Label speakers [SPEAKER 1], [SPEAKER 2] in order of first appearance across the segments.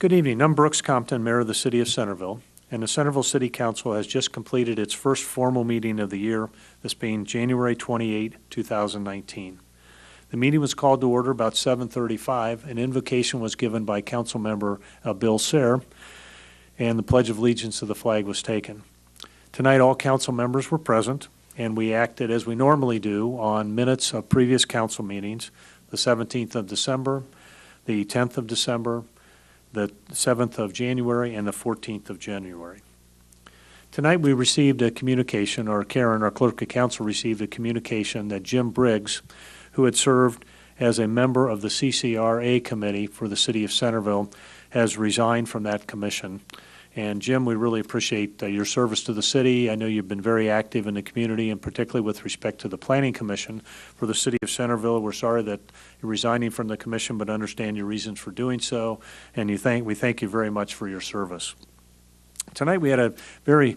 [SPEAKER 1] Good evening. I'm Brooks Compton, Mayor of the City of Centerville, and the Centerville City Council has just completed its first formal meeting of the year, this being January 28, 2019. The meeting was called to order about 7:35. An invocation was given by Council Member Bill Sayre, and the Pledge of Allegiance to the flag was taken. Tonight, all council members were present, and we acted as we normally do on minutes of previous council meetings, the 17th of December, the 10th of December, the 7th of January, and the 14th of January. Tonight we received a communication, or Karen, our clerk of council, received a communication that Jim Briggs, who had served as a member of the CCRA committee for the city of Centerville, has resigned from that commission. And Jim, we really appreciate your service to the city. I know you've been very active in the community, and particularly with respect to the Planning Commission for the city of Centerville. We're sorry that you're resigning from the commission, but understand your reasons for doing so, and we thank you very much for your service. Tonight we had a very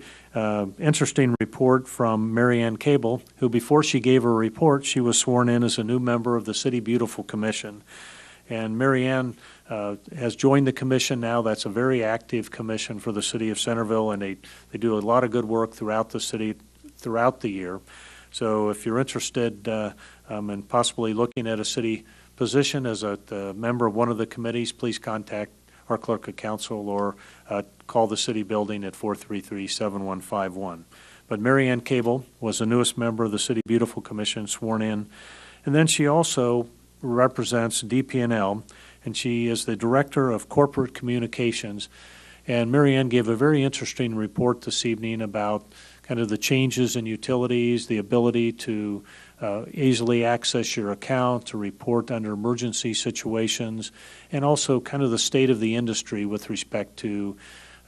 [SPEAKER 1] interesting report from Ann Kabel, who before she gave her report, she was sworn in as a new member of the City Beautiful Commission. And Ann has joined the commission now. That's a very active commission for the city of Centerville, and they do a lot of good work throughout the city throughout the year. So if you're interested in possibly looking at a city position as a member of one of the committees, please contact our clerk of council or call the city building at 433-7151. But Ann Kabel was the newest member of the City Beautiful Commission, sworn in. And then she also represents DP&L, and she is the Director of Corporate Communications. And Ann gave a very interesting report this evening about kind of the changes in utilities, the ability to easily access your account, to report under emergency situations, and also kind of the state of the industry with respect to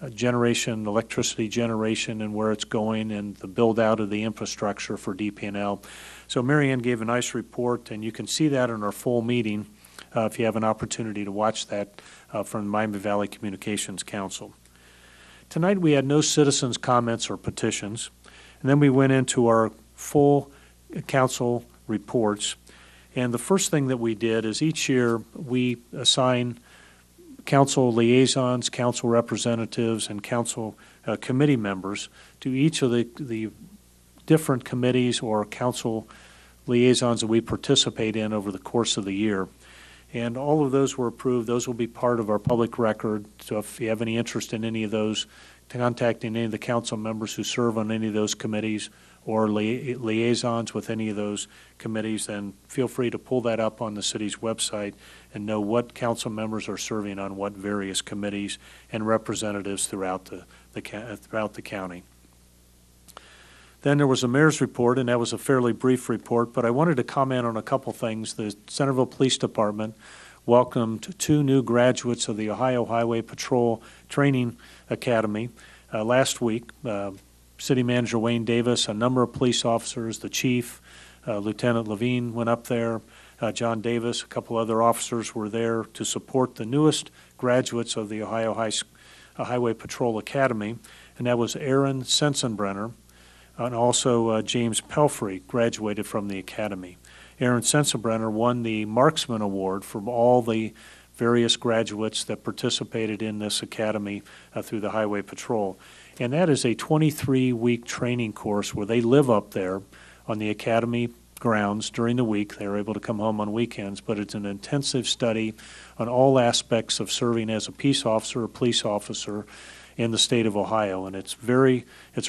[SPEAKER 1] electricity generation and where it's going, and the build out of the infrastructure for DP&L. So Ann gave a nice report, and you can see that in our full meeting if you have an opportunity to watch that from the Miami Valley Communications Council. Tonight we had no citizens' comments or petitions, and then we went into our full council reports. And the first thing that we did is each year we assign council liaisons, council representatives, and council committee members to each of the different committees or council liaisons that we participate in over the course of the year. And all of those were approved. Those will be part of our public record. So if you have any interest in any of those, contacting any of the council members who serve on any of those committees or liaisons with any of those committees, then feel free to pull that up on the city's website and know what council members are serving on what various committees and representatives throughout the county. Then there was a mayor's report, and that was a fairly brief report, but I wanted to comment on a couple things. The Centerville Police Department welcomed 2 new graduates of the Ohio Highway Patrol Training Academy last week. City Manager Wayne Davis, a number of police officers, the chief, Lieutenant Levine went up there, John Davis, a couple other officers were there to support the newest graduates of the Ohio Highway Patrol Academy, and that was Aaron Sensenbrenner, and also James Pelfrey graduated from the academy. Aaron Sensenbrenner won the Marksman Award from all the various graduates that participated in this academy through the Highway Patrol. And that is a 23-week training course where they live up there on the academy grounds during the week. They're able to come home on weekends, but it's an intensive study on all aspects of serving as a peace officer or police officer in the state of Ohio. And it's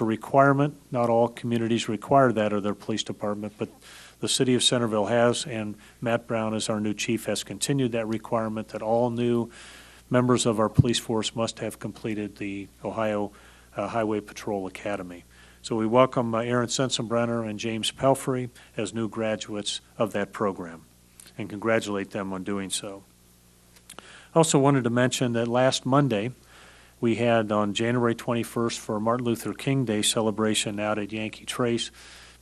[SPEAKER 1] a requirement. Not all communities require that of their police department, but the city of Centerville has, and Matt Brown, as our new chief, has continued that requirement that all new members of our police force must have completed the Ohio Highway Patrol Academy. So we welcome Aaron Sensenbrenner and James Pelfrey as new graduates of that program and congratulate them on doing so. I also wanted to mention that last Monday we had on January 21st for Martin Luther King Day celebration out at Yankee Trace.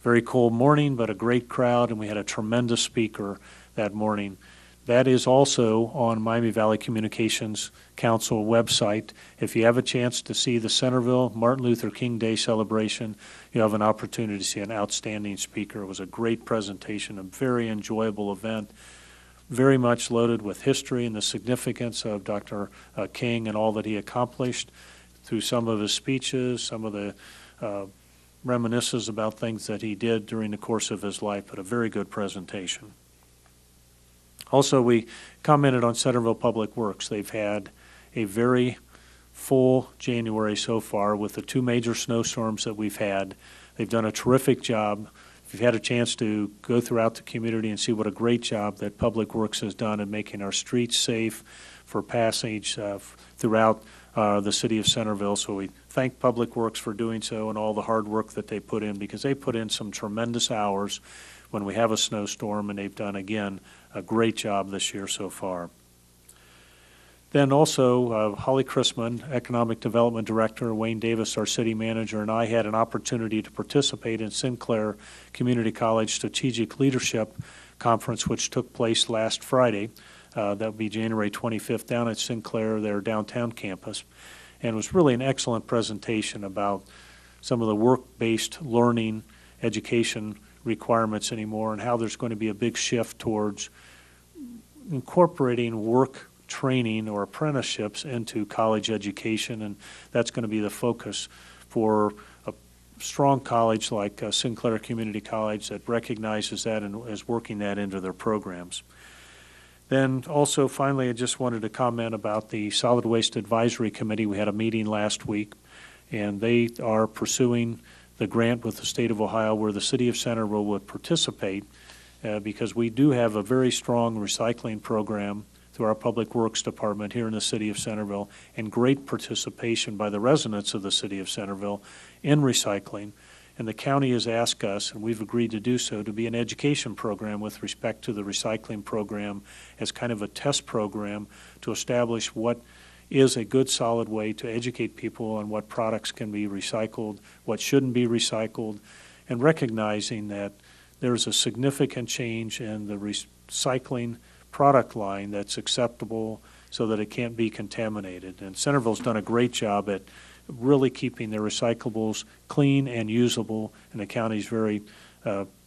[SPEAKER 1] Very cold morning, but a great crowd, and we had a tremendous speaker that morning. That is also on Miami Valley Communications Council website. If you have a chance to see the Centerville Martin Luther King Day celebration, you have an opportunity to see an outstanding speaker. It was a great presentation, a very enjoyable event. very much loaded with history and the significance of Dr. King and all that he accomplished through some of his speeches, some of the reminiscences about things that he did during the course of his life, but a very good presentation. Also, we commented on Centerville Public Works. They've had a very full January so far with the 2 major snowstorms that we've had. They've done a terrific job. If you've had a chance to go throughout the community and see what a great job that Public Works has done in making our streets safe for passage throughout the city of Centerville. So we thank Public Works for doing so and all the hard work that they put in, because they put in some tremendous hours when we have a snowstorm, and they've done, again, a great job this year so far. Then also, Holly Chrisman, Economic Development Director, Wayne Davis, our city manager, and I had an opportunity to participate in Sinclair Community College Strategic Leadership Conference, which took place last Friday. That would be January 25th down at Sinclair, their downtown campus. And it was really an excellent presentation about some of the work-based learning education requirements anymore, and how there's going to be a big shift towards incorporating work training or apprenticeships into college education, and that's going to be the focus for a strong college like Sinclair Community College that recognizes that and is working that into their programs. Then also, finally, I just wanted to comment about the Solid Waste Advisory Committee. We had a meeting last week, and they are pursuing the grant with the state of Ohio where the city of Centerville would participate because we do have a very strong recycling program through our Public Works Department here in the city of Centerville, and great participation by the residents of the city of Centerville in recycling. And the county has asked us, and we've agreed to do so, to be an education program with respect to the recycling program as kind of a test program to establish what is a good solid way to educate people on what products can be recycled, what shouldn't be recycled, and recognizing that there's a significant change in the recycling product line that's acceptable so that it can't be contaminated. And Centerville's done a great job at really keeping their recyclables clean and usable, and the county's very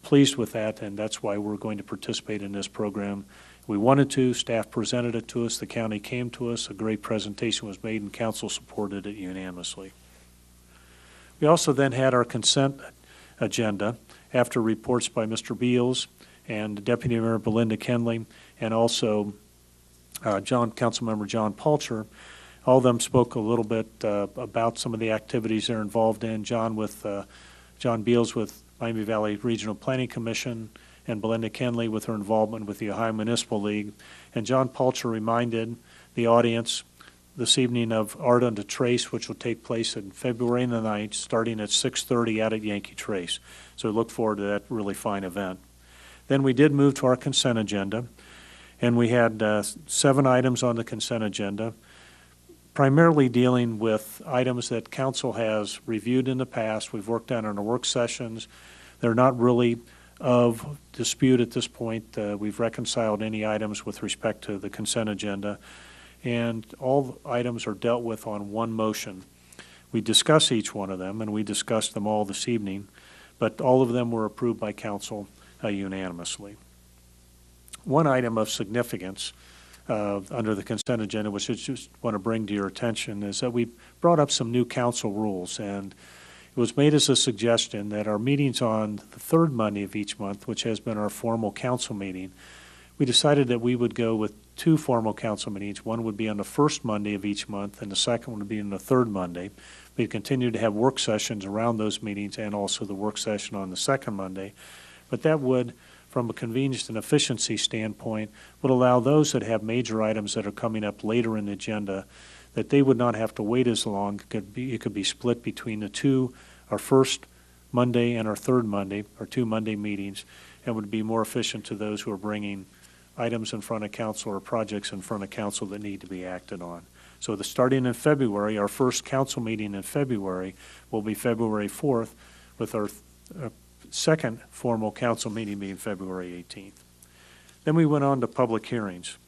[SPEAKER 1] pleased with that, and that's why we're going to participate in this program. We wanted to, staff presented it to us, the county came to us, a great presentation was made, and council supported it unanimously. We also then had our consent agenda after reports by Mr. Beals and Deputy Mayor Belinda Kenley, and also Councilmember John Palcher. All of them spoke a little bit about some of the activities they're involved in. John Beals with Miami Valley Regional Planning Commission, and Belinda Kenley with her involvement with the Ohio Municipal League. And John Palcher reminded the audience this evening of Art Unto Trace, which will take place on February the 9th, starting at 6:30 out at Yankee Trace. So we look forward to that really fine event. Then we did move to our consent agenda, and we had 7 items on the consent agenda, primarily dealing with items that council has reviewed in the past. We've worked on in our work sessions. They're not really of dispute at this point. We've reconciled any items with respect to the consent agenda, and all items are dealt with on one motion. We discuss each one of them, and we discussed them all this evening, but all of them were approved by council unanimously. One item of significance under the consent agenda, which I just want to bring to your attention, is that we brought up some new council rules, and it was made as a suggestion that our meetings on the 3rd Monday of each month, which has been our formal council meeting, we decided that we would go with 2 formal council meetings. One would be on the 1st Monday of each month, and the second one would be on the 3rd Monday. We'd continue to have work sessions around those meetings and also the work session on the 2nd Monday. But that would, from a convenience and efficiency standpoint, would allow those that have major items that are coming up later in the agenda that they would not have to wait as long. It could be split between the 2, our 1st Monday and our 3rd Monday, our 2 Monday meetings, and would be more efficient to those who are bringing items in front of council or projects in front of council that need to be acted on. So starting in February, our first council meeting in February will be February 4th, with our second formal council meeting being February 18th. Then we went on to public hearings.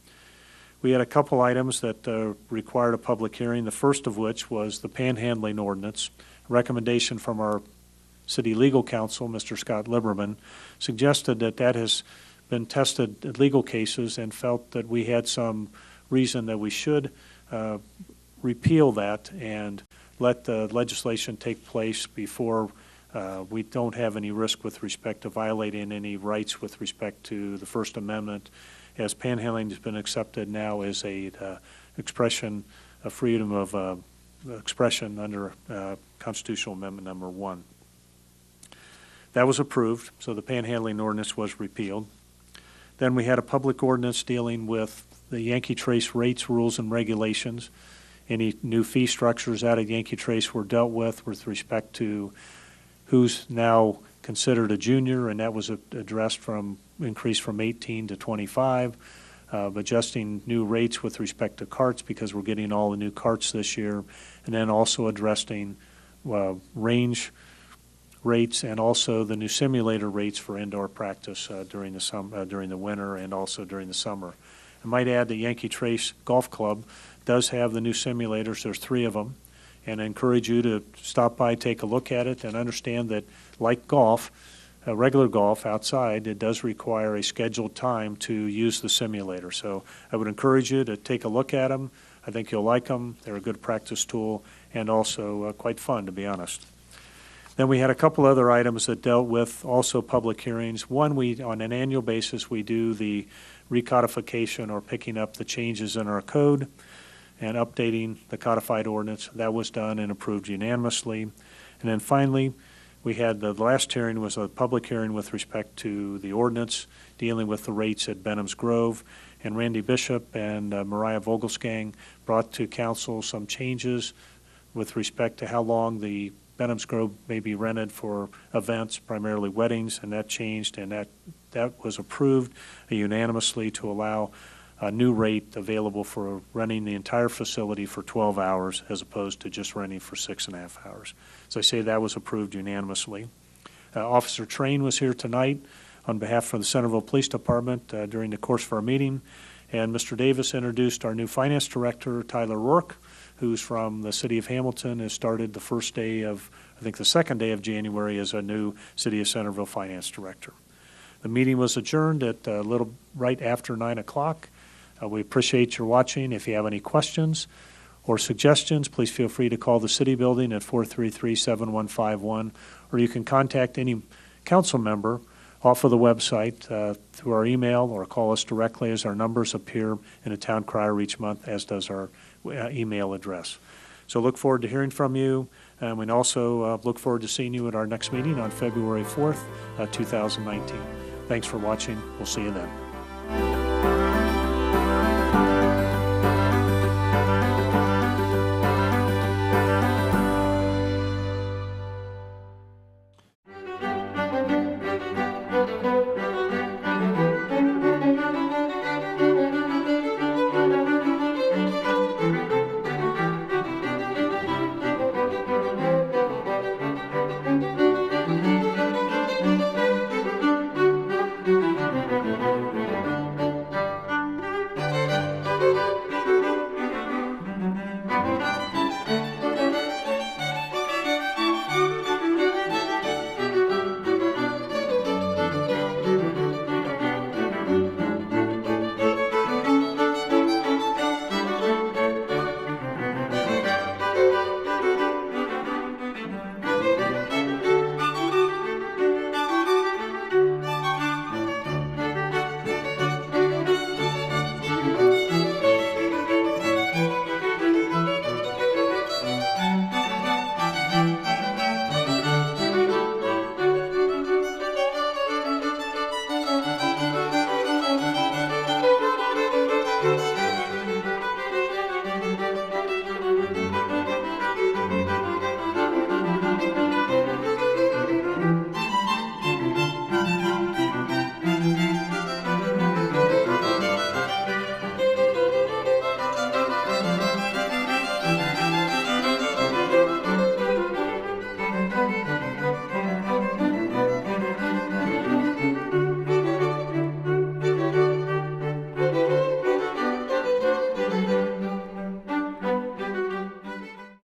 [SPEAKER 1] We had a couple items that required a public hearing, the first of which was the Panhandling Ordinance. A recommendation from our city legal counsel, Mr. Scott Lieberman, suggested that has been tested at legal cases and felt that we had some reason that we should repeal that and let the legislation take place before we don't have any risk with respect to violating any rights with respect to the First Amendment, as panhandling has been accepted now as a expression, a freedom of expression under Constitutional Amendment number 1. That was approved, so the panhandling ordinance was repealed. Then we had a public ordinance dealing with the Yankee Trace rates, rules, and regulations. Any new fee structures out of Yankee Trace were dealt with respect to who's now considered a junior, and that was addressed from increased from 18 to 25, adjusting new rates with respect to carts because we're getting all the new carts this year, and then also addressing range rates and also the new simulator rates for indoor practice during the winter and also during the summer. I might add the Yankee Trace Golf Club does have the new simulators. There's 3 of them, and I encourage you to stop by, take a look at it, and understand that like golf, regular golf outside, it does require a scheduled time to use the simulator. So I would encourage you to take a look at them. I think you'll like them. They're a good practice tool and also quite fun, to be honest. Then we had a couple other items that dealt with also public hearings. One, on an annual basis, we do the recodification or picking up the changes in our code and updating the codified ordinance. That was done and approved unanimously. And then finally, we had the last hearing was a public hearing with respect to the ordinance dealing with the rates at Benham's Grove. And Randy Bishop and Mariah Vogelsgang brought to council some changes with respect to how long the Benham's Grove may be rented for events, primarily weddings, and that changed, and that was approved unanimously to allow a new rate available for running the entire facility for 12 hours as opposed to just renting for 6.5 hours. So I say that was approved unanimously. Officer Train was here tonight on behalf of the Centerville Police Department during the course of our meeting, and Mr. Davis introduced our new finance director, Tyler Rourke, who's from the city of Hamilton, has started the first day of, I think the second day of January as a new city of Centerville finance director. The meeting was adjourned at a little right after 9 o'clock. We appreciate your watching. If you have any questions or suggestions, please feel free to call the city building at 433-7151, or you can contact any council member off of the website through our email or call us directly as our numbers appear in a town crier each month, as does our email address. So look forward to hearing from you, and we also look forward to seeing you at our next meeting on February 4th, 2019. Thanks for watching. We'll see you then.